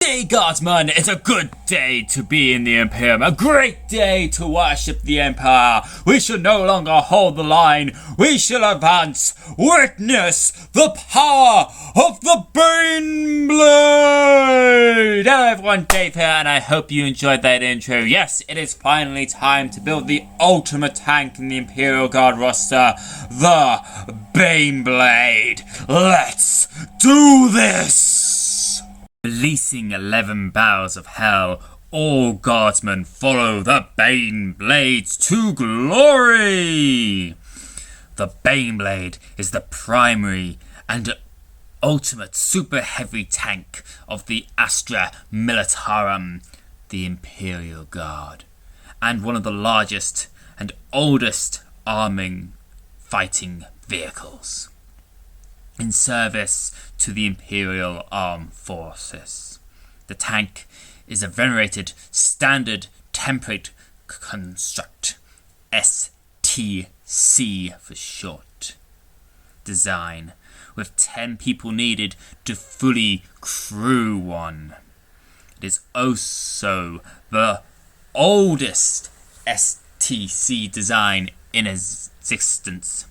Hey Guardsman, it's a good day to be in the Imperium, a great day to worship the Empire. We shall no longer hold the line, we shall advance, witness the power of the Baneblade! Hello everyone, Dave here, and I hope you enjoyed that intro. Yes, it is finally time to build the ultimate tank in the Imperial Guard roster, the Baneblade. Let's do this! Releasing 11 barrels of hell, all guardsmen follow the Baneblades to glory! The Baneblade is the primary and ultimate super heavy tank of the Astra Militarum, the Imperial Guard, and one of the largest and oldest arming fighting vehicles in service to the Imperial Armed Forces. The tank is a venerated standard template construct, STC for short, design, with 10 people needed to fully crew one. It is also the oldest STC design in existence.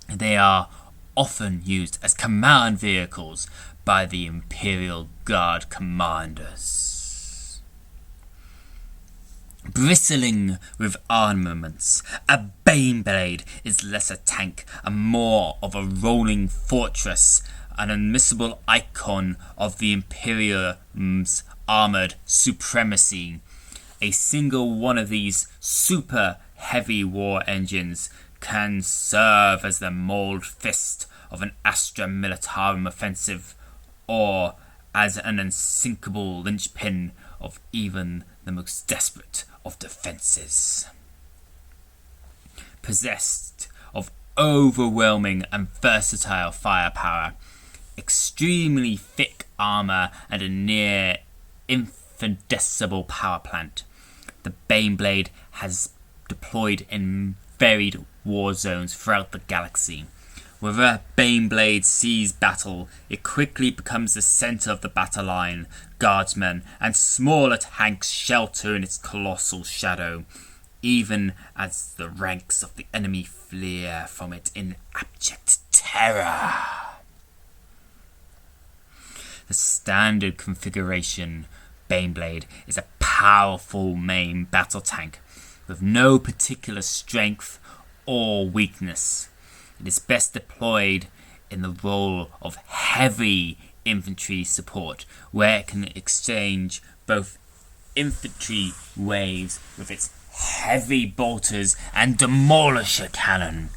They are often used as command vehicles by the Imperial Guard commanders. Bristling with armaments, a Baneblade is less a tank and more of a rolling fortress, an unmissable icon of the Imperium's armoured supremacy. A single one of these super heavy war engines can serve as the mauled fist of an Astra Militarum offensive, or as an unsinkable linchpin of even the most desperate of defences. Possessed of overwhelming and versatile firepower, extremely thick armour, and a near infinitesimal power plant, the Baneblade has deployed in varied war zones throughout the galaxy. Wherever a Baneblade sees battle, it quickly becomes the centre of the battle line. Guardsmen and smaller tanks shelter in its colossal shadow, even as the ranks of the enemy flee from it in abject terror. The standard configuration Baneblade is a powerful main battle tank with no particular strength or weakness. It is best deployed in the role of heavy infantry support, where it can exchange both infantry waves with its heavy bolters and demolisher cannon,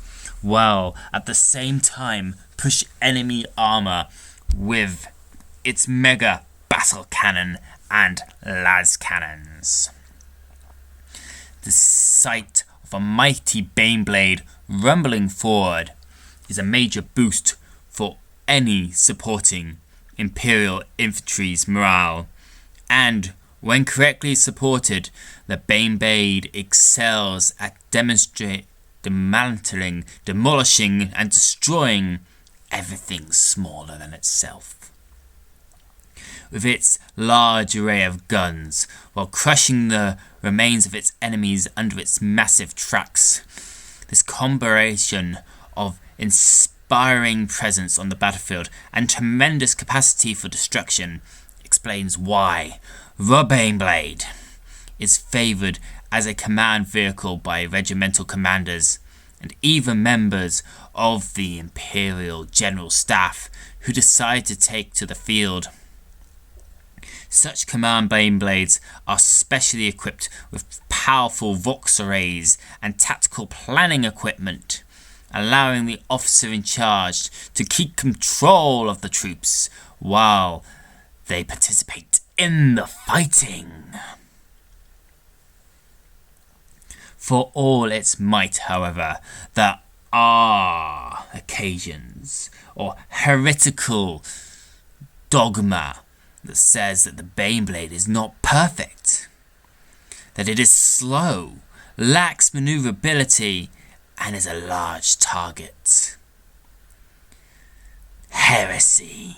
while at the same time push enemy armor with its mega battle cannon and las cannons. The sight of a mighty Baneblade rumbling forward is a major boost for any supporting Imperial infantry's morale, and when correctly supported, the Baneblade excels at dismantling, demolishing, and destroying everything smaller than itself. With its large array of guns, while crushing the remains of its enemies under its massive tracks. This combination of inspiring presence on the battlefield and tremendous capacity for destruction explains why the Baneblade is favoured as a command vehicle by regimental commanders and even members of the Imperial General Staff who decide to take to the field. Such command Baneblades are specially equipped with powerful Vox arrays and tactical planning equipment, allowing the officer in charge to keep control of the troops while they participate in the fighting. For all its might, however, there are occasions or heretical dogma that says that the Baneblade is not perfect, that it is slow, lacks maneuverability, and is a large target. Heresy.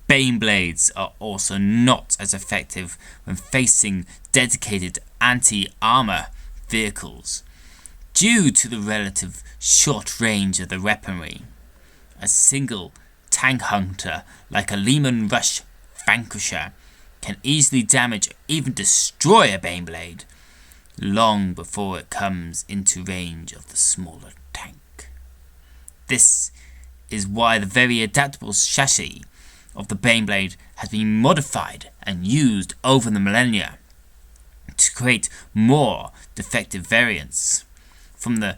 Baneblades are also not as effective when facing dedicated anti-armor vehicles due to the relative short range of the weaponry. A single tank hunter like a Lehman Rush Vanquisher can easily damage or even destroy a Baneblade long before it comes into range of the smaller tank. This is why the very adaptable chassis of the Baneblade has been modified and used over the millennia to create more defective variants, from the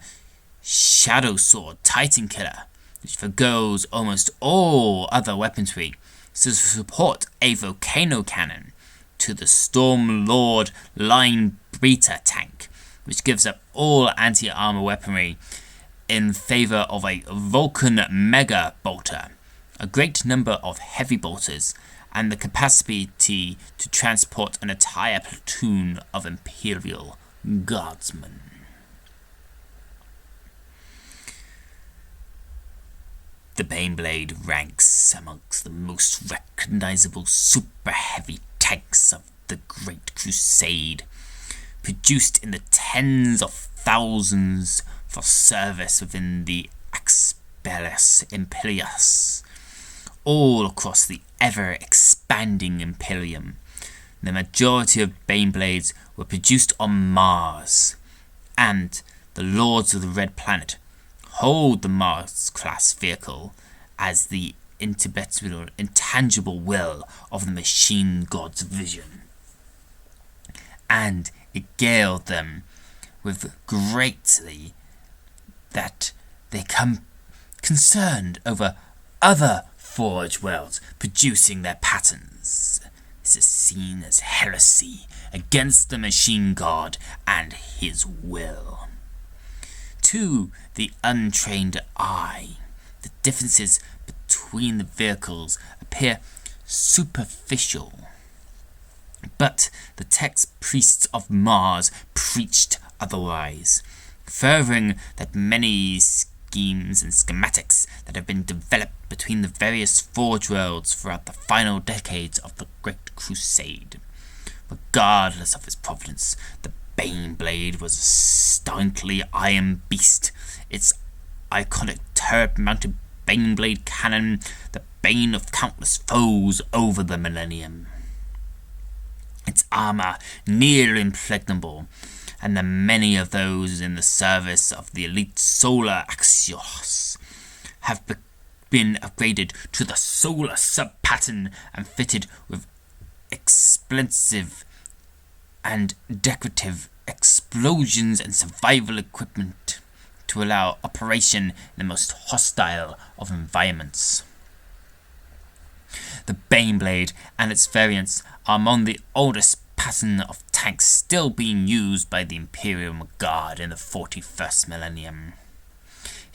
Shadow Sword Titan Killer, which forgoes almost all other weaponry to support a volcano cannon, to the Storm Lord Line Breeder tank, which gives up all anti-armor weaponry in favour of a Vulcan Mega Bolter, a great number of heavy bolters, and the capacity to transport an entire platoon of Imperial Guardsmen. The Baneblade ranks amongst the most recognisable super heavy tanks of the Great Crusade, produced in the tens of thousands for service within the Expelliarmus Imperius, all across the ever-expanding Imperium. The majority of Baneblades were produced on Mars, and the Lords of the Red Planet hold the Mars-class vehicle as the intangible will of the machine god's vision, and it galed them with greatly that they come concerned over other Forge worlds producing their patterns. This is seen as heresy against the machine god and his will. To the untrained eye, the differences between the vehicles appear superficial, but the text priests of Mars preached otherwise, furthering that many schemes and schematics that have been developed between the various Forge worlds throughout the final decades of the Great Crusade. Regardless of its provenance, the Baneblade was a stoutly iron beast. Its iconic turret-mounted Baneblade cannon, the bane of countless foes over the millennium. Its armour near impregnable, and the many of those in the service of the elite Solar Axios have been upgraded to the Solar Sub-Pattern and fitted with explosive and decorative explosions and survival equipment to allow operation in the most hostile of environments. The Baneblade and its variants are among the oldest pattern of tanks still being used by the Imperial Guard in the 41st millennium.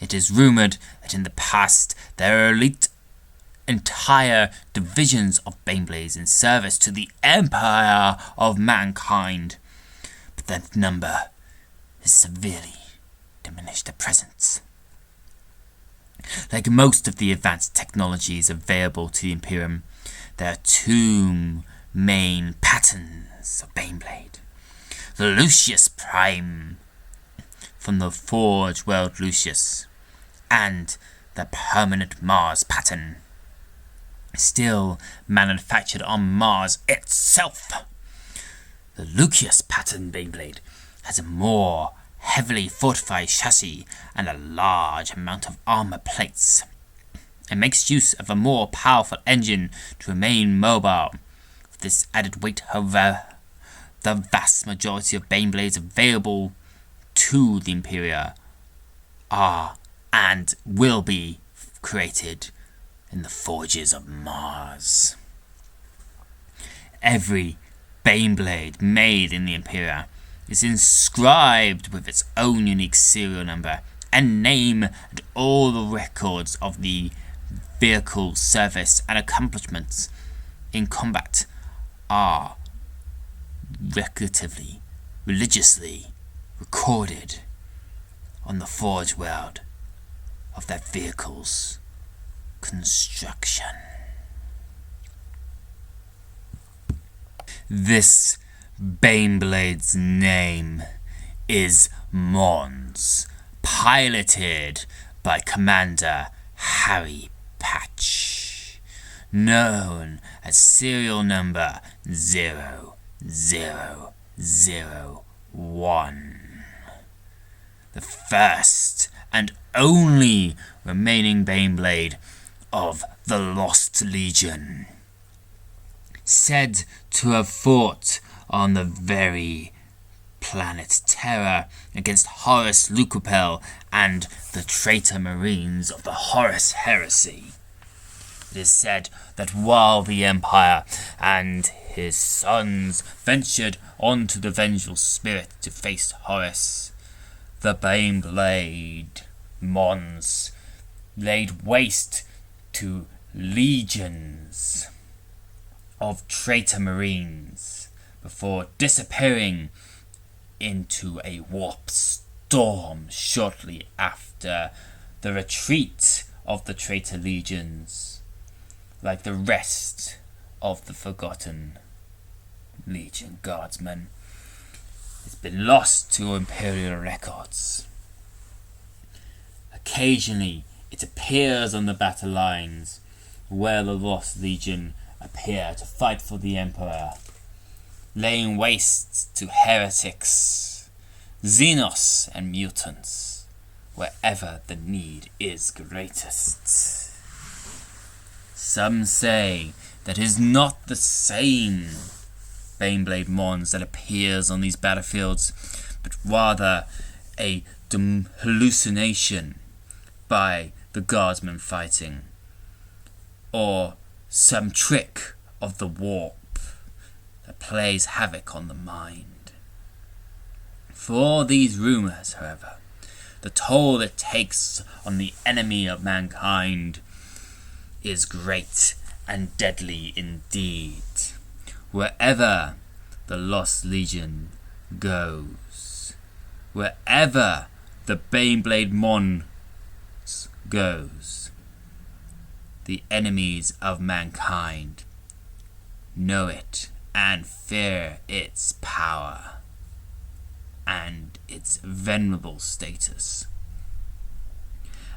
It is rumoured that in the past there are elite entire divisions of Baneblades in service to the Empire of Mankind, but that number is severely diminished at present. Like most of the advanced technologies available to the Imperium, there are two main patterns of Baneblade. The Lucius Prime, from the Forge world Lucius, and the permanent Mars pattern, still manufactured on Mars itself. The Lucius pattern Baneblade has a more heavily fortified chassis and a large amount of armor plates. It makes use of a more powerful engine to remain mobile. With this added weight, however, the vast majority of Baneblades available to the Imperium are and will be created in the forges of Mars. Every Baneblade made in the Imperium is inscribed with its own unique serial number and name, and all the records of the vehicle service and accomplishments in combat are religiously recorded on the forge world of that vehicle's construction. This Baneblade's name is Mons, piloted by Commander Harry Patch, known as serial number 0001. The first and only remaining Baneblade of the Lost Legion, said to have fought on the very planet Terra against Horus Lucupel and the traitor marines of the Horus Heresy. It is said that while the Empire and his sons ventured onto the vengeful spirit to face Horus, the Baneblade Mons laid waste to legions of traitor marines before disappearing into a warp storm shortly after the retreat of the traitor legions, like the rest of the forgotten Legion guardsmen. It's been lost to Imperial records. Occasionally it appears on the battle lines where the Lost Legion appear to fight for the Emperor, laying waste to heretics, xenos and mutants, wherever the need is greatest. Some say that it is not the same Baneblade Mons that appears on these battlefields, but rather a hallucination by the guardsmen fighting, or some trick of the warp that plays havoc on the mind. For all these rumors, however, the toll it takes on the enemy of mankind is great and deadly indeed. Wherever the Lost Legion goes, wherever the Baneblade Mons goes, the enemies of mankind know it and fear its power and its venerable status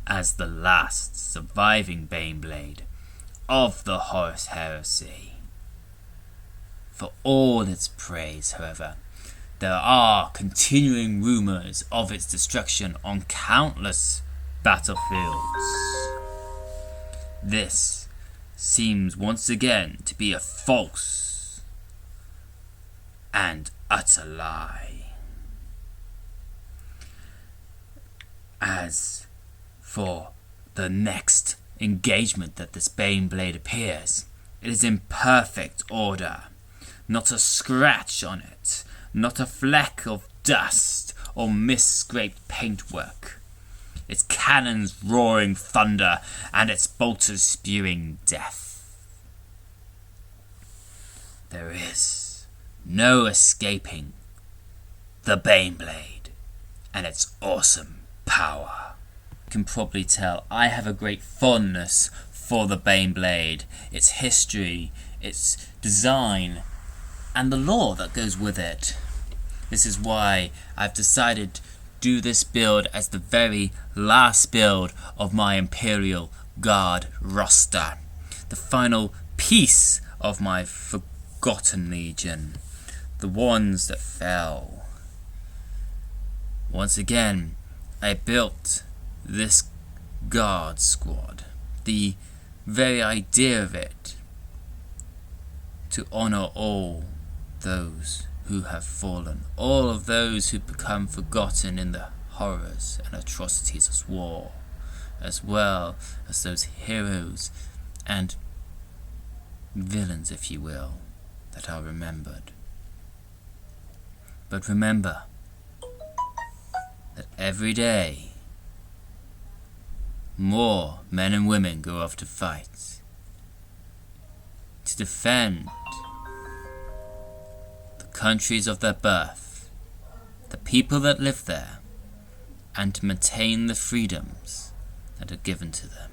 as the last surviving Baneblade of the Horus Heresy. For all its praise, however, there are continuing rumors of its destruction on countless battlefields. This seems once again to be a false and utter lie. As for the next engagement that this Baneblade appears, it is in perfect order. Not a scratch on it, not a fleck of dust or mis-scraped paintwork. Its cannons roaring thunder and its bolters spewing death. There is no escaping the Baneblade and its awesome power. You can probably tell I have a great fondness for the Baneblade, its history, its design, and the lore that goes with it. This is why I've decided to do this build as the very last build of my Imperial Guard roster. The final piece of my forgotten Legion. The ones that fell. Once again, I built this Guard squad. The very idea of it, to honor all those who have fallen, all of those who become forgotten in the horrors and atrocities of war, as well as those heroes and villains, if you will, that are remembered. But remember that every day more men and women go off to fight, to defend countries of their birth, the people that live there, and to maintain the freedoms that are given to them.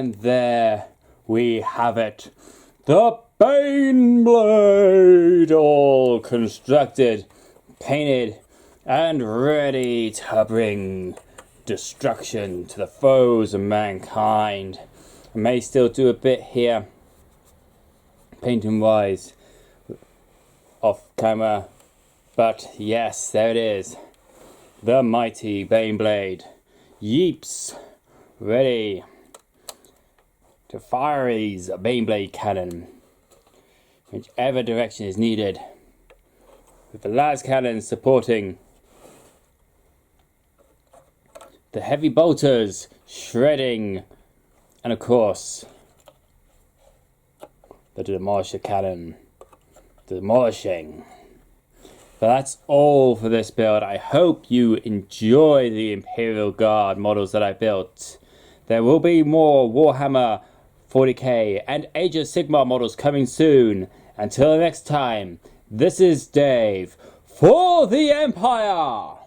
And there we have it. The Baneblade, all constructed, painted, and ready to bring destruction to the foes of mankind. I may still do a bit here, painting wise, off camera, but yes, there it is. The mighty Baneblade. Yeeps, ready to fire his Baneblade cannon, whichever direction is needed, with the las cannon supporting the heavy bolters shredding, and of course the demolisher cannon demolishing. But that's all for this build. I hope you enjoy the Imperial Guard models that I built. There will be more Warhammer 40k and Age of Sigmar models coming soon. Until next time, this is Dave for the Empire!